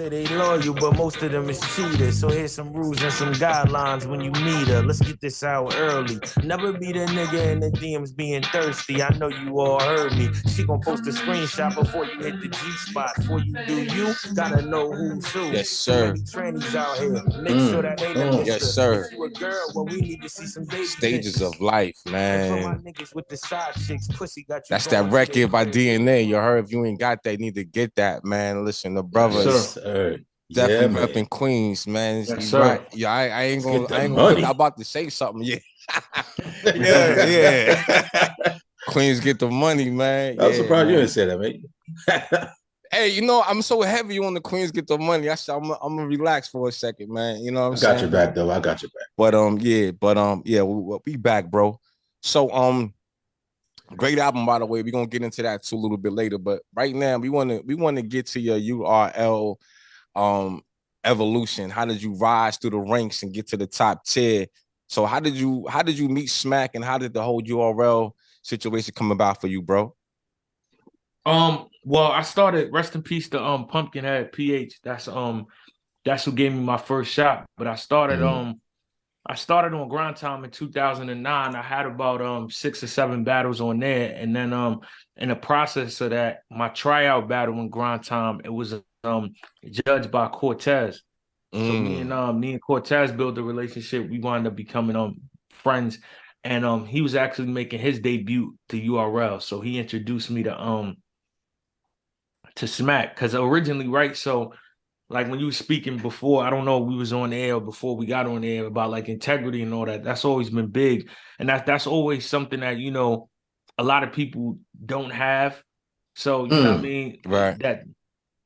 say they loyal, but most of them is cheaters. So here's some rules and some guidelines when you meet her. Let's get this out early. Never be the nigga in the DMs being thirsty. I know you all heard me. She gon' post a screenshot before you hit the G spot. Before you do, you gotta know who's who. Yes, sir. Too many trannies out here. Make sure that ain't a mister. Yes, sir. If you a girl, well, we need to see some baby Stages pictures. of life, And for my man. niggas with the side chicks, pussy got you. That's that record by DNA. You heard? If you ain't got that, you need to get that, man. Listen, the brothers definitely repping Queens, man. Yes, You right. sir. Yeah, I ain't gonna. I'm about to say something. Yeah, yeah. Queens get the money, man. I'm surprised you didn't say that, man. Hey, you know, I'm so heavy on the Queens get the money. I said I'm gonna relax for a second, man. You know what I'm saying? I got your back, though. I got your back. But yeah, we back, bro. So great album, by the way. We're gonna get into that too a little bit later. But right now, we wanna get to your URL evolution. How did you rise through the ranks and get to the top tier? So how did you meet Smack, and how did the whole URL situation come about for you, bro? Well, I started, rest in peace to Pumpkinhead PH. That's who gave me my first shot. But I started on Grind Time in 2009. I had about 6 or 7 battles on there, and then in the process of that, my tryout battle in Grind Time, it was judged by Cortez. So me and Cortez built a relationship. We wound up becoming friends, and he was actually making his debut to URL. So he introduced me to Smack, because originally, right? So like when you were speaking before, I don't know, we was on air before we got on air about like integrity and all that. That's always been big, and that's always something that a lot of people don't have. So you know what I mean, right?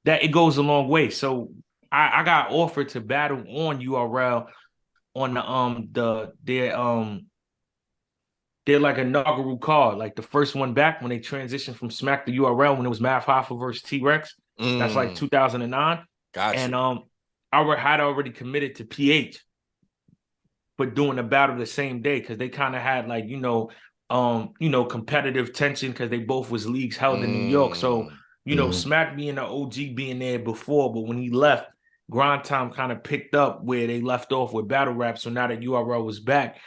That it goes a long way. So I got offered to battle on URL on their like inaugural card, like the first one back when they transitioned from Smack to URL, when it was Math Hoffa versus T-Rex. That's like 2009. Gotcha. And I had already committed to PH, but doing the battle the same day, because they kind of had like competitive tension, because they both was leagues held in New York. So Smack being the OG being there before, but when he left, Grind Time kind of picked up where they left off with battle rap. So now that URL was back,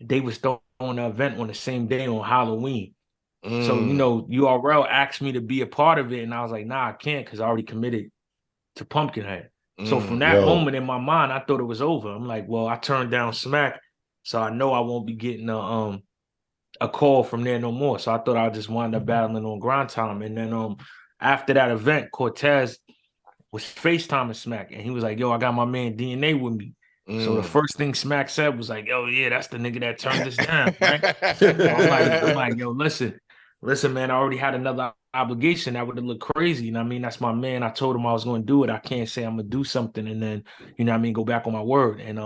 they was throwing an event on the same day on Halloween. So, URL asked me to be a part of it, and I was like, nah, I can't, because I already committed to Pumpkinhead. So from that moment in my mind, I thought it was over. I'm like, well, I turned down Smack, so I know I won't be getting a call from there no more. So I thought I'd just wind up battling on Grind Time. And then after that event, Cortez was FaceTiming Smack, and he was like, yo, I got my man DNA with me. So the first thing Smack said was like, "Yo, yeah, that's the nigga that turned us down." Right? I'm like, yo, listen, man, I already had another obligation that would have looked crazy. You know what I mean? That's my man. I told him I was going to do it. I can't say I'm gonna do something and then, go back on my word. And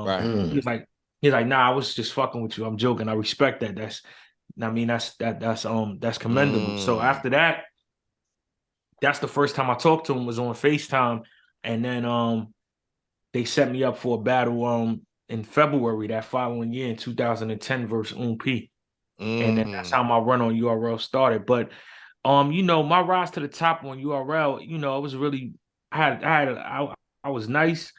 he's like, nah, I was just fucking with you. I'm joking. I respect that. That's commendable. So after that, that's the first time I talked to him was on FaceTime, and then they set me up for a battle in February that following year in 2010 versus H.O.M.E. And then that's how my run on URL started. But my rise to the top on URL, it was really I was nice.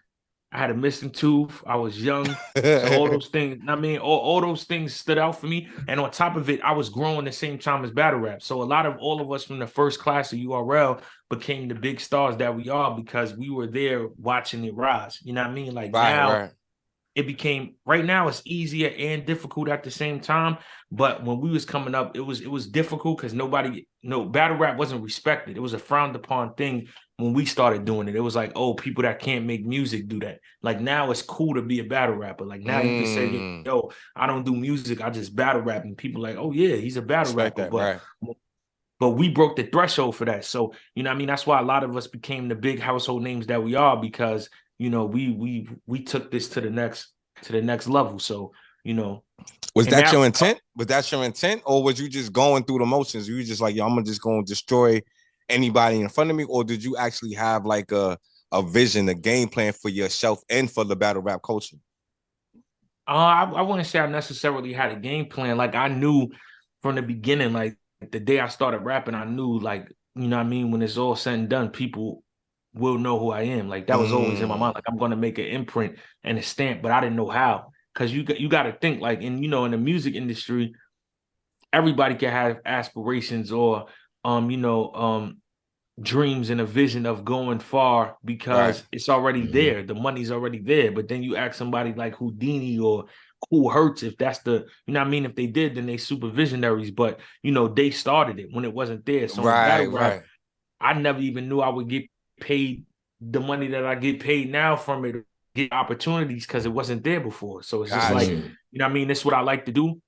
I had a missing tooth. I was young. So all those things, all those things stood out for me. And on top of it, I was growing the same time as battle rap. So all of us from the first class of URL became the big stars that we are because we were there watching it rise. You know what I mean? Like now it became, right now it's easier and difficult at the same time. But when we was coming up, it was difficult because battle rap wasn't respected. It was a frowned upon thing when we started doing it. It was like, oh, people that can't make music do that. Like now it's cool to be a battle rapper. Like now you can say, yo, I don't do music, I just battle rap. And people like, oh yeah, he's a battle rapper. But we broke the threshold for that. So, you know what I mean? That's why a lot of us became the big household names that we are, because we took this to the next level. So, was that your intent? Was that your intent? Or was you just going through the motions? You were just like, yo, I'm just going to destroy anybody in front of me? Or did you actually have like a vision, a game plan for yourself and for the battle rap culture? I wouldn't say I necessarily had a game plan. Like I knew from the beginning, like the day I started rapping, I knew, like, you know what I mean, when it's all said and done, people will know who I am. Like that was always in my mind. Like I'm gonna make an imprint and a stamp, but I didn't know how. Cause you got to think like in in the music industry, everybody can have aspirations or dreams and a vision of going far because it's already there. The money's already there. But then you ask somebody like Houdini or Cool Hertz, if that's the, you know what I mean? If they did, then they super visionaries. But they started it when it wasn't there. So in battle rap, I never even knew I would get paid the money that I get paid now from it, get opportunities because it wasn't there before. So it's just like, you know what I mean? That's what I like to do.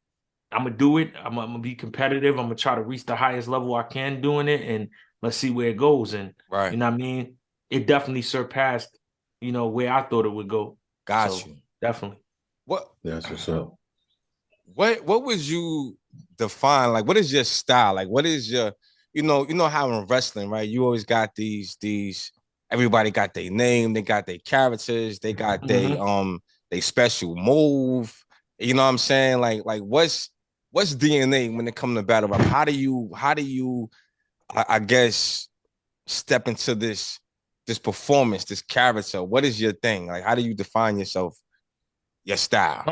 I'm gonna do it. I'm gonna be competitive. I'm gonna try to reach the highest level I can doing it, and let's see where it goes. And you know what I mean? It definitely surpassed, where I thought it would go. Got you. Definitely. What? That's what's up. What was you define? Like, what is your style? Like, what is your, you know how in wrestling, right? You always got these, everybody got their name, they got their characters, they got they special move. You know what I'm saying? Like what's DNA when it comes to battle rap? How do you I guess step into this performance, this character? What is your thing? Like, how do you define yourself, your style?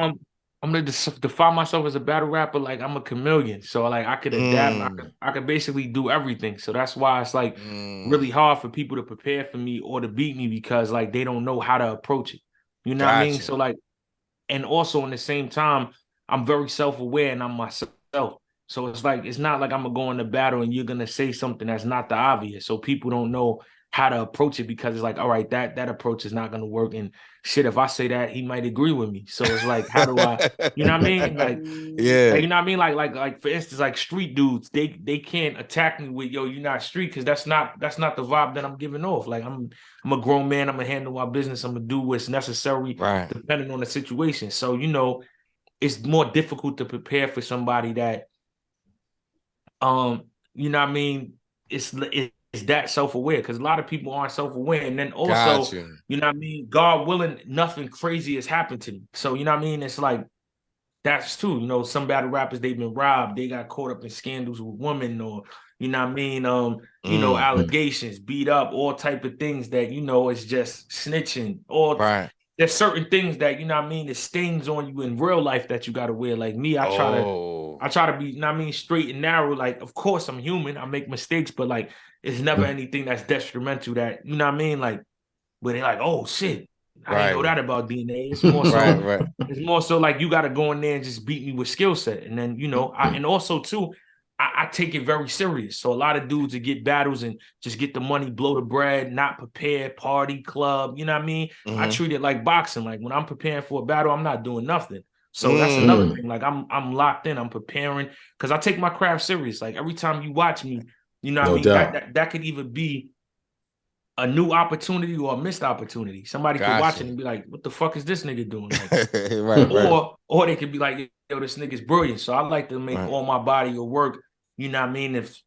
I'm gonna define myself as a battle rapper. Like I'm a chameleon, so like I could adapt. I could basically do everything. So that's why it's like really hard for people to prepare for me or to beat me because like they don't know how to approach it. You know what I mean? So like, and also in the same time, I'm very self-aware and I'm myself. So it's like it's not like I'm gonna go into battle and you're gonna say something that's not the obvious. So people don't know how to approach it because it's like, all right, that approach is not gonna work. And shit, if I say that, he might agree with me. So it's like, how do I, you know what I mean? Like, like, you know what I mean? Like for instance, like street dudes, they can't attack me with you're not street because that's not the vibe that I'm giving off. Like I'm a grown man. I'm gonna handle my business. I'm gonna do what's necessary, depending on the situation. So it's more difficult to prepare for somebody that you know what I mean, it's that self-aware because a lot of people aren't self-aware. And then also, you know what I mean, God willing, nothing crazy has happened to me. So you know what I mean? It's like that's true. Some battle rappers, they've been robbed, they got caught up in scandals with women, or you know what I mean, allegations, beat up, all type of things that it's just snitching. Or there's certain things that, you know what I mean, it stings on you in real life that you gotta wear. Like me, I try to be, you know what I mean, straight and narrow. Like, of course I'm human, I make mistakes, but like it's never anything that's detrimental that, you know what I mean? Like where they're like, oh shit, I didn't know that about DNA. It's more so it's more so like you gotta go in there and just beat me with skill set. And then, and also too, I take it very serious. So a lot of dudes that get battles and just get the money, blow the bread, not prepared, party, club, you know what I mean? I treat it like boxing. Like when I'm preparing for a battle, I'm not doing nothing. So that's another thing. Like I'm locked in, I'm preparing because I take my craft serious. Like every time you watch me, you know what I mean? That could either be a new opportunity or a missed opportunity. Somebody could watch it and be like, what the fuck is this nigga doing? Like, or they could be like, yo, this nigga's brilliant. So I like to make all my body of work. You know what I mean? If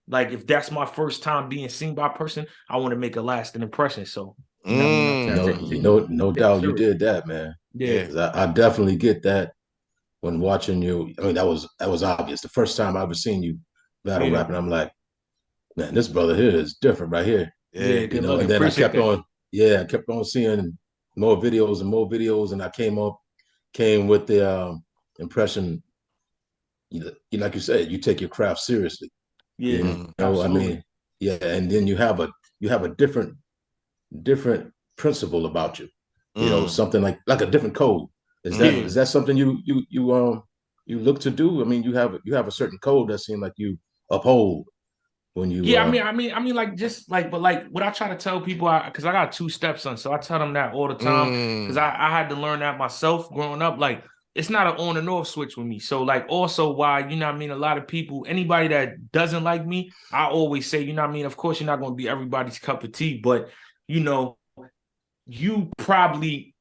that's my first time being seen by a person, I want to make a lasting impression. So you know what I mean? No doubt you did that, man. Yeah. I definitely get that when watching you. I mean, that was obvious. The first time I ever seen you battle rapping, I'm like, man, this brother here is different right here. Yeah, and then I kept on seeing more videos, and I came with the impression, like you said, you take your craft seriously. Yeah, I mean, and then you have a different principle about you. Something like a different code. Is that something you look to do? I mean, you have a certain code that seems like you uphold when you. I mean, like just like, but like what I try to tell people, because I got 2 stepsons, so I tell them that all the time because I had to learn that myself growing up. Like it's not an on and off switch with me. So like also why, you know what I mean, a lot of people, anybody that doesn't like me, I always say, you know what I mean, of course you're not going to be everybody's cup of tea, but you probably,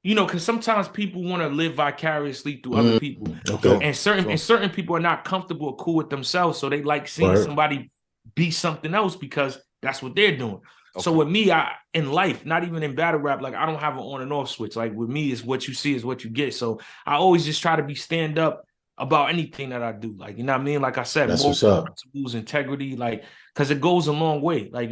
because sometimes people want to live vicariously through other people. Okay. And certain people are not comfortable or cool with themselves. So they like seeing somebody be something else because that's what they're doing. Okay. So with me, in life, not even in battle rap, like I don't have an on and off switch. Like with me, is what you see is what you get. So I always just try to be stand up about anything that I do. Like, you know what I mean? Like I said, That's moral what's up. principles, integrity, like, because it goes a long way. Like,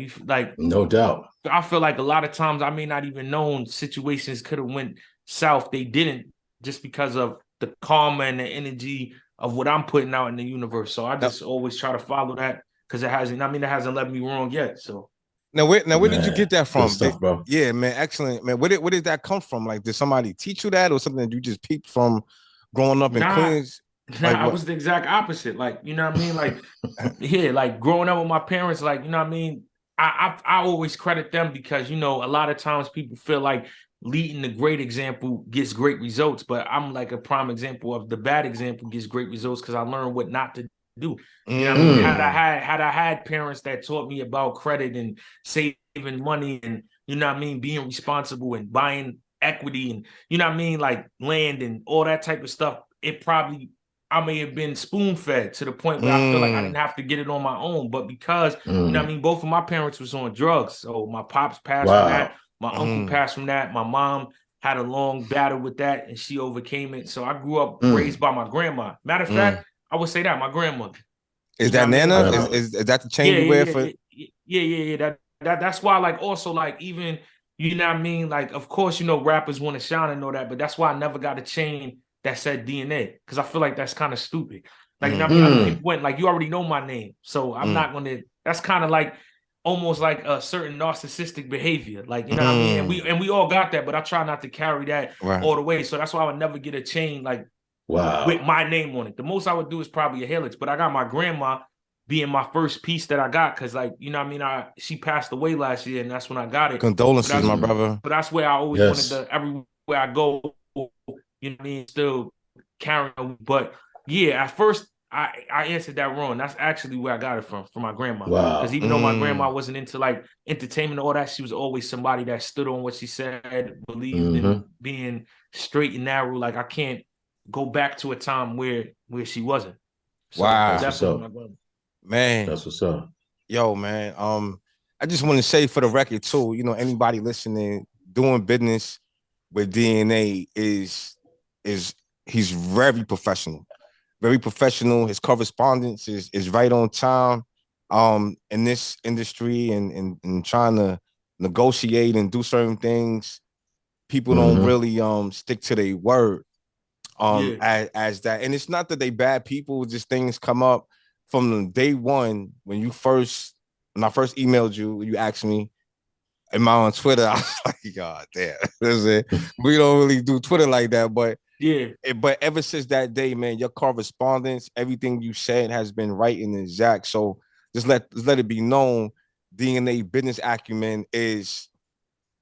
No doubt. I feel like a lot of times I may not even known situations could have went south. They didn't, just because of the karma and the energy of what I'm putting out in the universe. So I Now, just always try to follow that, because it hasn't. I mean, it hasn't led me wrong yet. So where did you get that Good from? stuff, bro. Yeah, man, excellent, man. Where did that come from? Like, did somebody teach you that, or something that you just peeped from growing up in nah, Queens? Like I what? was the exact opposite. Like, you know what I mean? Like, yeah, like growing up with my parents, like, you know what I mean? I always credit them, because, you know, a lot of times people feel like leading the great example gets great results, but I'm like a prime example of the bad example gets great results, because I learned what not to do. You know what I mean? Had I had parents that taught me about credit and saving money, and, you know what I mean, being responsible and buying equity, and, you know what I mean, like land and all that type of stuff, it probably, I may have been spoon fed to the point where I feel like I didn't have to get it on my own. But because, you know what I mean, both of my parents was on drugs. So my pops passed from Wow. that. My uncle passed from that. My mom had a long battle with that, and she overcame it. So I grew up raised by my grandma. Matter of fact, I would say that my grandmother. Is You know that what I mean? Nana? Like, Is that the chain yeah, you wear yeah, for? yeah, yeah. That's why, like, also, like, even, you know what I mean? Like, of course, you know, rappers want to shine and all that, but that's why I never got a chain that said DNA, because I feel like that's kind of stupid. Like, you know what I mean? Other people went, like, you already know my name, so I'm not gonna. That's kind of like almost like a certain narcissistic behavior, like, you know what I mean? And we all got that, but I try not to carry that Right. all the way. So that's why I would never get a chain like with Wow. my name on it. The most I would do is probably a helix, but I got my grandma being my first piece that I got, because, like, you know what I mean, she passed away last year, and that's when I got it. So Condolences, that's my brother. but that's where I always wanted Yes. to, everywhere I go, you know what I mean, still carrying. But yeah, at first I answered that wrong. That's actually where I got it from my grandma. Because Wow. even though my grandma wasn't into like entertainment or all that, she was always somebody that stood on what she said, believed in being straight and narrow. Like, I can't go back to a time where she wasn't. So Wow. That's what's definitely up. my grandma. Man, That's what's up. yo, man. I just want to say for the record too, you know, anybody listening, doing business with DNA is he's very professional. Very professional. His correspondence is right on time. In this industry and trying to negotiate and do certain things, people don't really stick to their word. Yeah. As that, and it's not that they bad people, just things come up from day one when I first emailed you, you asked me, am I on Twitter? I was like, God damn, we don't really do Twitter like that, but Yeah. but ever since that day, man, your correspondence, everything you said has been right and exact. So just let it be known, DNA business acumen is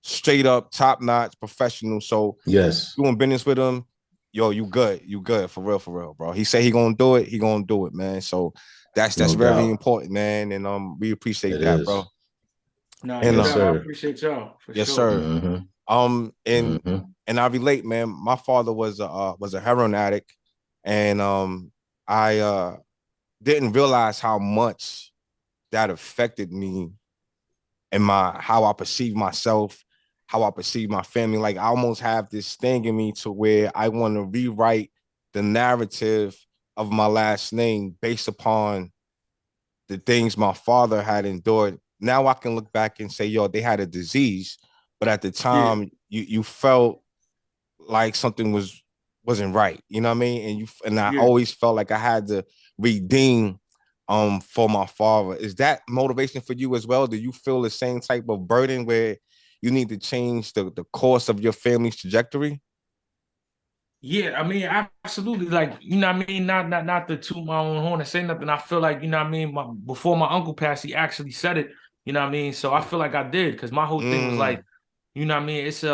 straight up top notch professional. So Yes. doing business with him, yo, you good for real, bro. He said he gonna do it, man. So that's No very doubt. important, man, and we appreciate It that, is. bro. Nah, And no Yes, doubt. I sir. appreciate y'all for yes, sure. sir. And Mm-hmm. I relate, man. My father was a heroin addict, and I didn't realize how much that affected me and my how I perceive myself, how I perceive my family. Like, I almost have this thing in me to where I want to rewrite the narrative of my last name based upon the things my father had endured. Now I can look back and say, yo, they had a disease, but at the Yeah. time you felt like something wasn't right. You know what I mean? And I Yeah. always felt like I had to redeem for my father. Is that motivation for you as well? Do you feel the same type of burden where you need to change the course of your family's trajectory? Yeah, I mean, absolutely. Like, you know what I mean? Not to toot my own horn and say nothing. I feel like, you know what I mean, before my uncle passed, he actually said it, you know what I mean? So I feel like I did, because my whole thing was like, you know what I mean, it's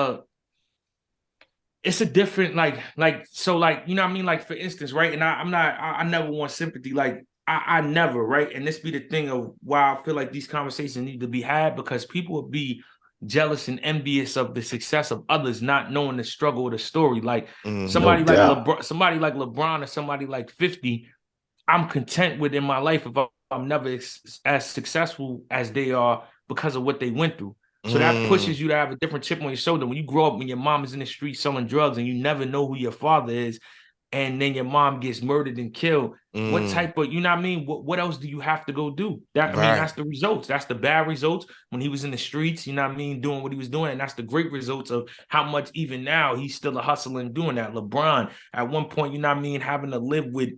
a different so, like, you know what I mean, like, for instance, right? And I never want sympathy, like, I never, right? And this be the thing of why I feel like these conversations need to be had, because people would be jealous and envious of the success of others, not knowing the struggle or the story. Like, No doubt. somebody like LeBron or somebody like 50, I'm content with in my life if I'm never as successful as they are, because of what they went through. So that pushes you to have a different chip on your shoulder. When you grow up, when your mom is in the street selling drugs and you never know who your father is, and then your mom gets murdered and killed. What type of, you know what I mean? What else do you have to go do? That, I mean, that's the results. That's the bad results when he was in the streets, you know what I mean, doing what he was doing. And that's the great results of how much even now he's still a hustling doing that. LeBron, at one point, you know what I mean, having to live with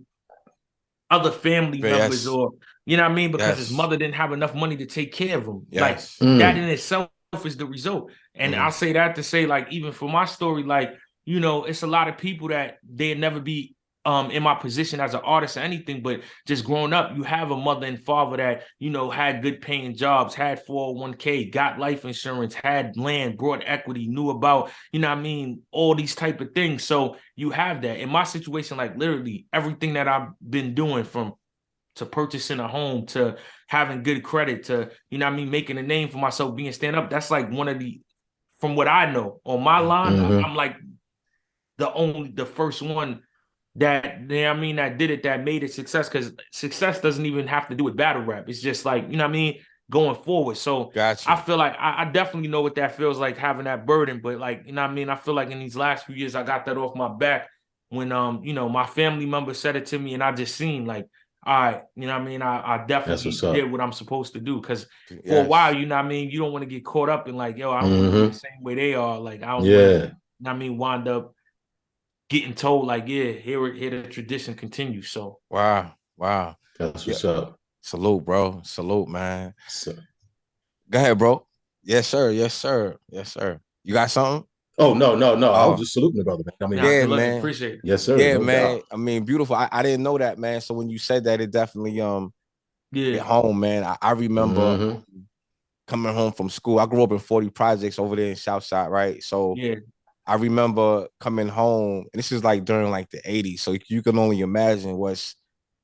other family members, or you know what I mean, because his mother didn't have enough money to take care of him. Like that in itself is the result. And I'll say that to say, like, even for my story, like, you know, it's a lot of people that they'd never be in my position as an artist or anything, but just growing up, you have a mother and father that, you know, had good paying jobs, had 401k, got life insurance, had land, brought equity, knew about, you know what I mean, all these type of things. So you have that. In my situation, like literally everything that I've been doing, from to purchasing a home to having good credit to, you know what I mean, making a name for myself, being stand up, that's like one of the, from what I know on my line, I'm like the first one that, you know what I mean, that did it, that made it success, because success doesn't even have to do with battle rap. It's just like, you know what I mean, going forward. So I feel like I definitely know what that feels like, having that burden. But like, you know what I mean, I feel like in these last few years, I got that off my back when you know, my family member said it to me, and I just seen like, all right, you know what I mean, I definitely did what I'm supposed to do. Because for a while, you know what I mean, you don't want to get caught up in like, yo, I don't want to be the same way they are. Like, I don't want to, you know what I mean, wind up getting told like, yeah, here the tradition continues. So wow, that's what's up. Salute, bro. Salute, man. So, go ahead, bro. Yes, sir. You got something? Oh, no. I was just saluting the brother, man. I mean, yeah, man. Appreciate it. Yes, sir. Yeah, no man. doubt. I mean, beautiful. I didn't know that, man. So when you said that, it definitely hit home, man. I remember coming home from school. I grew up in 40 projects over there in Southside, right? So I remember coming home, and this is like during like the 80s. So you can only imagine what's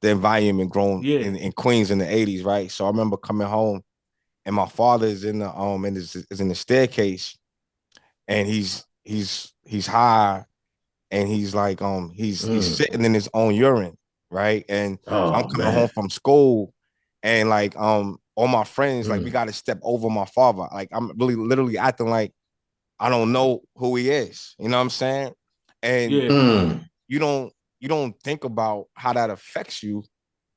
the environment grown in Queens in the 80s, right? So I remember coming home, and my father is in the is in the staircase, and he's high, and he's like he's sitting in his own urine, right? And so I'm coming home from school, and like all my friends, like, we got to step over my father. Like, I'm really literally acting like I don't know who he is. You know what I'm saying? And you don't think about how that affects you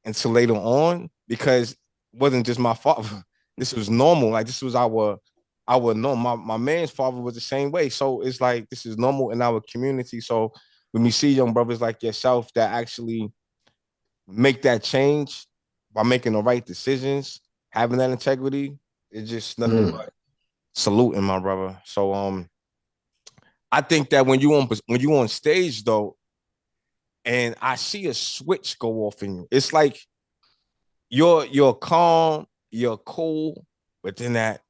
until later on, because it wasn't just my father. This was normal. Like, this was our norm. My man's father was the same way. So it's like, this is normal in our community. So when we see young brothers like yourself that actually make that change by making the right decisions, having that integrity, it's just nothing but saluting, my brother. So I think that when you on stage though, and I see a switch go off in you, it's like you're calm, you're cool, but then that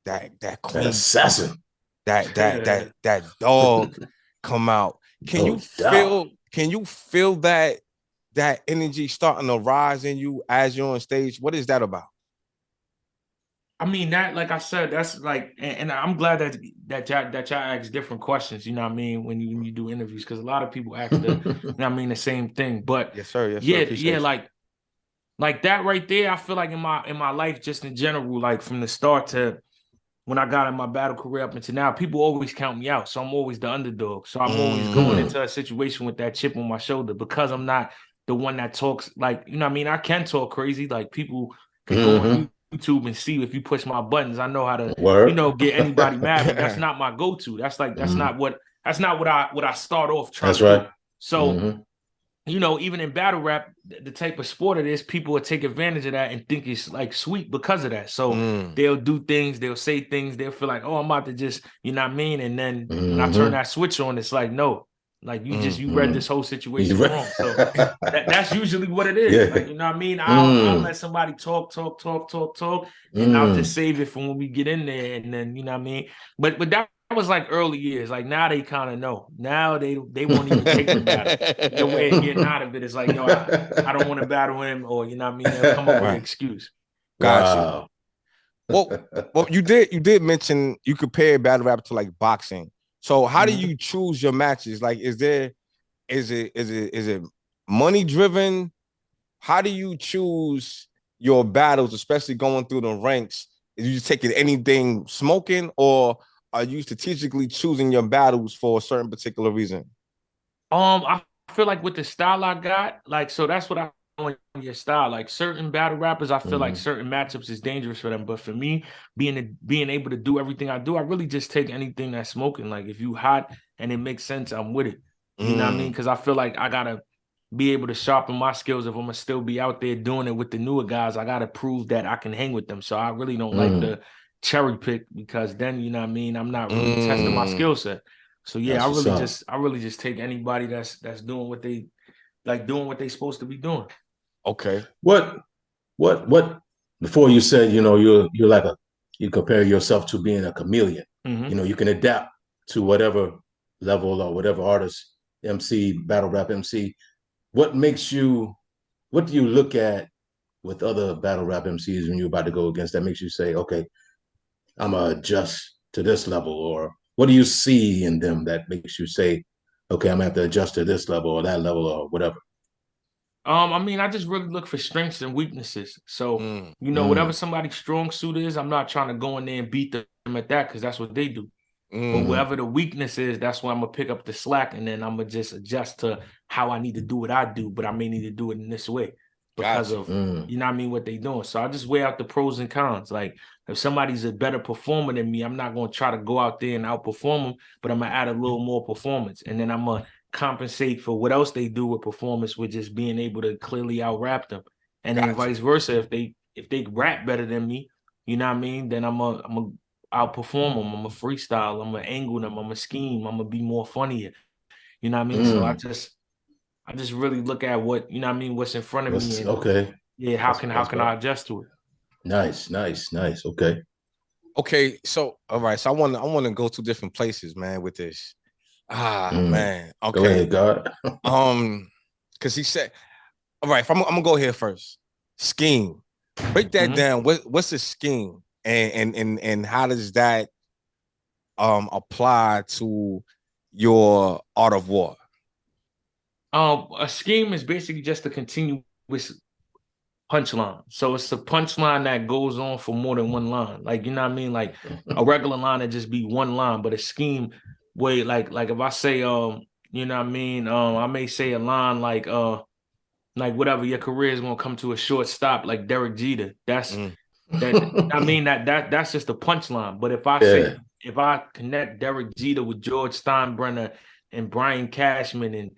queen, that assassin, that dog come out. Can you feel that energy starting to rise in you as you're on stage? What is that about? I mean, that, like I said, that's like, and I'm glad that y'all ask different questions. You know what I mean, when you do interviews, because a lot of people ask the, you know what I mean, the same thing. But yes, sir. Yeah, like that right there. I feel like in my life, just in general, like from the start to when I got in my battle career up until now, people always count me out. So I'm always the underdog. So I'm always going into a situation with that chip on my shoulder, because I'm not the one that talks, like, you know what I mean? I can talk crazy. Like, people can go on YouTube and see, if you push my buttons, I know how to, you know, get anybody mad, but that's not my go-to. That's like, that's not what I start off trying to do. So you know, even in battle rap, the type of sport it is, people will take advantage of that and think it's like sweet because of that. So they'll do things, they'll say things, they'll feel like, oh, I'm about to just, you know what I mean? And then when I turn that switch on, it's like, no, like you read this whole situation wrong. So that's usually what it is. Like, you know what I mean? I'll let somebody talk, and I'll just save it for when we get in there. And then, you know what I mean? But that was like early years. Like, now they kind of know. Now they won't even take the battle. Their way of getting out of it is like, yo, I don't want to battle him, or, you know what I mean? They'll come up with an excuse. Gotcha. Well, you did mention you compare battle rap to like boxing. So how do you choose your matches? Like, is it money driven? How do you choose your battles, especially going through the ranks? Is you just taking anything smoking, or are you strategically choosing your battles for a certain particular reason? I feel like with the style I got, like, so that's what I want in your style. Like certain battle rappers, I feel like certain matchups is dangerous for them. But for me, being able to do everything I do, I really just take anything that's smoking. Like if you hot and it makes sense, I'm with it. You know what I mean? Because I feel like I gotta be able to sharpen my skills if I'm gonna still be out there doing it with the newer guys. I gotta prove that I can hang with them. So I really don't like the cherry pick because then you know what I mean, I'm not really testing my skill set. So yeah, I really just take anybody that's doing what they like doing what they supposed to be doing. Okay. What before you said, you're like you compare yourself to being a chameleon. You can adapt to whatever level or whatever artist, MC, battle rap MC. What do you look at with other battle rap MCs when you're about to go against that makes you say, okay, I'm gonna adjust to this level? Or what do you see in them that makes you say, okay, I'm gonna have to adjust to this level or that level or whatever? I mean, I just really look for strengths and weaknesses. So, whatever somebody's strong suit is, I'm not trying to go in there and beat them at that because that's what they do. But wherever the weakness is, that's where I'm gonna pick up the slack and then I'm gonna just adjust to how I need to do what I do, but I may need to do it in this way because of you know what I mean, what they doing. So I just weigh out the pros and cons. Like if somebody's a better performer than me, I'm not gonna try to go out there and outperform them, but I'm gonna add a little more performance. And then I'm gonna compensate for what else they do with performance with just being able to clearly out rap them. And then vice versa. If they rap better than me, you know what I mean, then I'm a outperform them. I'm a freestyle. I'm gonna angle them. I'm a scheme. I'm gonna be more funnier. You know what I mean? So I just really look at what you know what I mean, what's in front of me, and okay. Yeah, how can I adjust to it? Nice. Okay. Okay, so all right, so I want to go to different places, man, with this. Man. Okay. Go ahead, God. Because he said, all right, I'm gonna go here first. Scheme. Break that down. What's a scheme? And how does that apply to your art of war? A scheme is basically just a continuous punchline. So it's a punchline that goes on for more than one line. Like, you know what I mean? Like a regular line that just be one line, but a scheme where like if I say you know what I mean, I may say a line like whatever, your career is gonna come to a short stop like Derek Jeter. That's that's just a punchline. But if I say if I connect Derek Jeter with George Steinbrenner and Brian Cashman and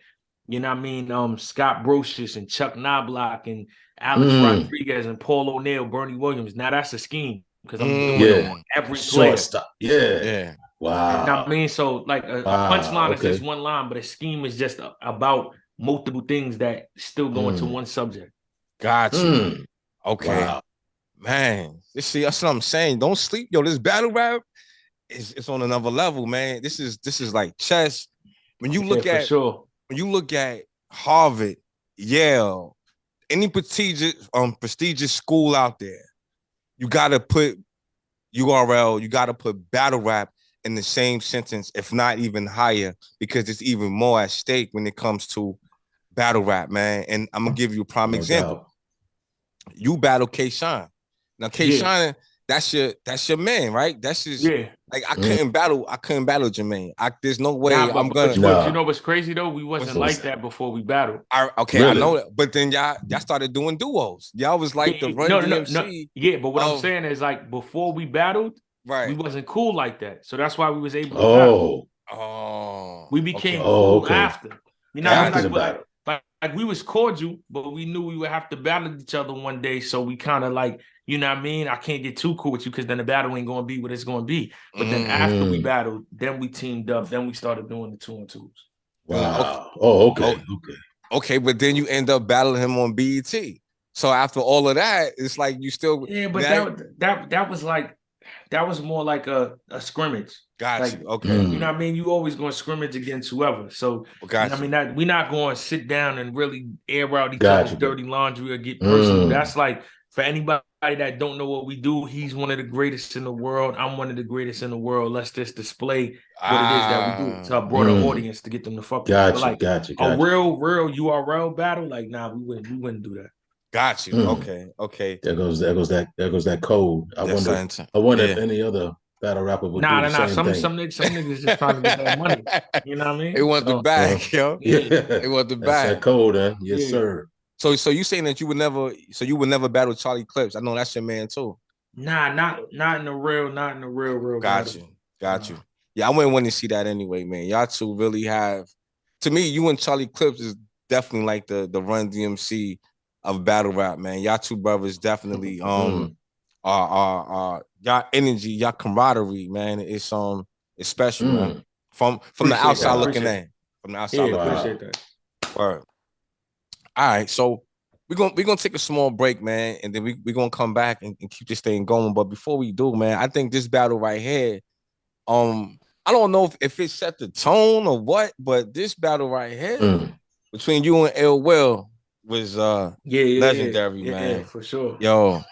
you know what I mean, Scott Brocious and Chuck Knoblock and Alex Rodriguez and Paul O'Neill, Bernie Williams. Now that's a scheme because I'm doing it on every player. Shortstop. Yeah. Wow. You know what I mean? So like a punchline is just one line, but a scheme is just about multiple things that still go into one subject. Gotcha. Okay. Wow. Man, see, that's what I'm saying. Don't sleep, yo. This battle rap it's on another level, man. This is like chess. When you look at when you look at Harvard, Yale, any prestigious school out there, you gotta put URL, you gotta put battle rap in the same sentence, if not even higher, because it's even more at stake when it comes to battle rap, man. And I'm gonna give you a prime example. You battle K-Shine. Now K-Shine, that's your man, right? That's his like I couldn't battle Jermaine. There's no way I'm gonna. But you know what's crazy though? We wasn't like that before we battled. I know that. But then y'all started doing duos. Y'all was like the Run DMC. No. Yeah, but what I'm saying is like before we battled, we wasn't cool like that. So that's why we was able to battle. We became cool after. You know, like we was cordial, but we knew we would have to battle each other one day. So we kind of like, you know what I mean? I can't get too cool with you because then the battle ain't going to be what it's going to be. But then after we battled, then we teamed up. Then we started doing the 2-on-2s. Wow. Okay, but then you end up battling him on BET. So after all of that, it's like you still. Yeah, but that was like, that was more like a scrimmage. Gotcha. Like, you know what I mean? You always going to scrimmage against whoever. So, you know what I mean? We're not going to sit down and really air out each other's dirty laundry or get personal. That's like, for anybody that don't know what we do, he's one of the greatest in the world. I'm one of the greatest in the world. Let's just display what it is that we do to a broader audience to get them to fuck with us. Like, a real URL battle, like, nah, we wouldn't do that. Got you. Okay. There goes that code. I wonder if any other battle rapper would do Nah. the same Some thing. niggas just trying to get that money. You know what I mean? They want the bag, yo. Yeah. They want the That's that bag. code, huh? Yes, Yeah. sir. So you saying that you would never battle Charlie Clips? I know that's your man too. Nah, not in the real Got battle. you. Yeah, I wouldn't want to see that anyway, man. Y'all two really have, to me, you and Charlie Clips is definitely like the Run DMC of battle rap, man. Y'all two brothers definitely are y'all energy, y'all camaraderie, man. It's special, man. From the outside looking in. From the outside looking in. Appreciate that. Word. All right, so we're gonna take a small break, man, and then we're gonna come back and keep this thing going. But before we do, man, I think this battle right here, I don't know if it set the tone or what, but this battle right here between you and Ill Will was legendary, man. Yeah, for sure. Yo.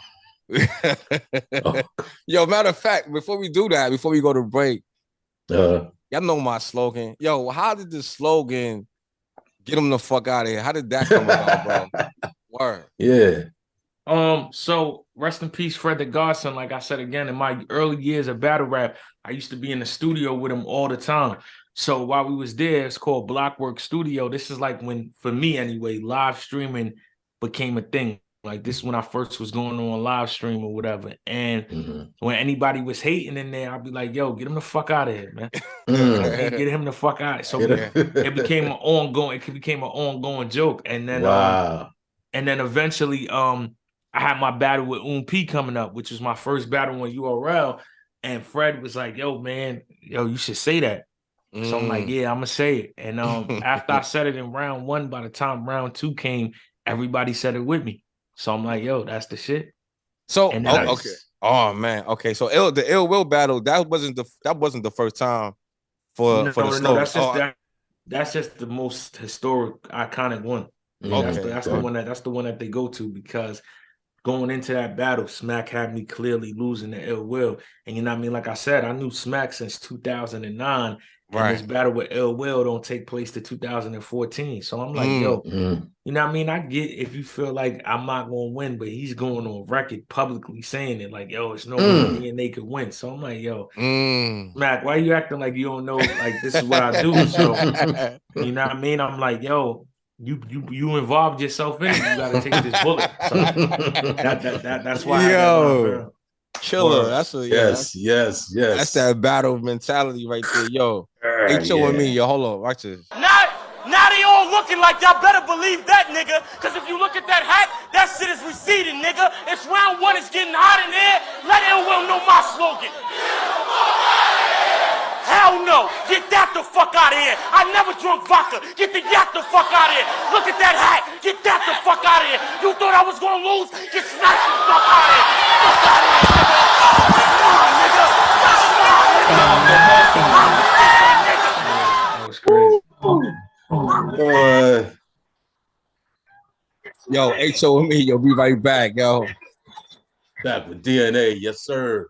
Yo, matter of fact, before we do that, before we go to break, y'all know my slogan. Yo, how did the slogan "Get him the fuck out of here"? How did that come about, bro? Word. Yeah. So rest in peace, Fred the Godson. Like I said again, in my early years of battle rap, I used to be in the studio with him all the time. So while we was there, it's called Blockwork Studio. This is like when, for me anyway, live streaming became a thing. Like this is when I first was going on live stream or whatever. And when anybody was hating in there, I'd be like, yo, get him the fuck out of here, man. Get him the fuck out. So it became an ongoing joke. And then and then eventually I had my battle with H.O.M.E coming up, which was my first battle on URL. And Fred was like, yo, man, you should say that. So I'm like, yeah, I'm gonna say it. And after I said it in round 1, by the time round 2 came, everybody said it with me. So I'm like, yo, that's the shit. So okay. Oh man, okay. So the Ill Will battle, that wasn't the first time for the slogan. No, that's just the most historic, iconic one. Yeah, that's the one that they go to, because going into that battle, Smack had me clearly losing the Ill Will. And you know what I mean? Like I said, I knew Smack since 2009. And this battle with Ill Will don't take place to 2014. So I'm like, yo, you know what I mean? I get if you feel like I'm not going to win, but he's going on record publicly saying it, like, yo, it's no way me and they could win. So I'm like, yo, Smack, why are you acting like you don't know, like, this is what I do? So, you know what I mean? I'm like, yo, you involved yourself in it. You got to take this bullet. So that's why I got killer. That's yes. That's that battle mentality right there, yo. H.O.M.E, yo, hold on, watch this. Now they all looking like y'all better believe that, nigga. Cause if you look at that hat, that shit is receding, nigga. It's round 1, it's getting hot in there. Let everyone know my slogan. Hell no! Get that the fuck out of here! I never drunk vodka! Get the yak the fuck out of here! Look at that hat! Get that the fuck out of here! You thought I was gonna lose? Get smashed the fuck out of here! Fuck out of here, nigga! That was crazy. Yo, H.O.M.E, yo, be right back, yo. Back with DNA, yes, sir.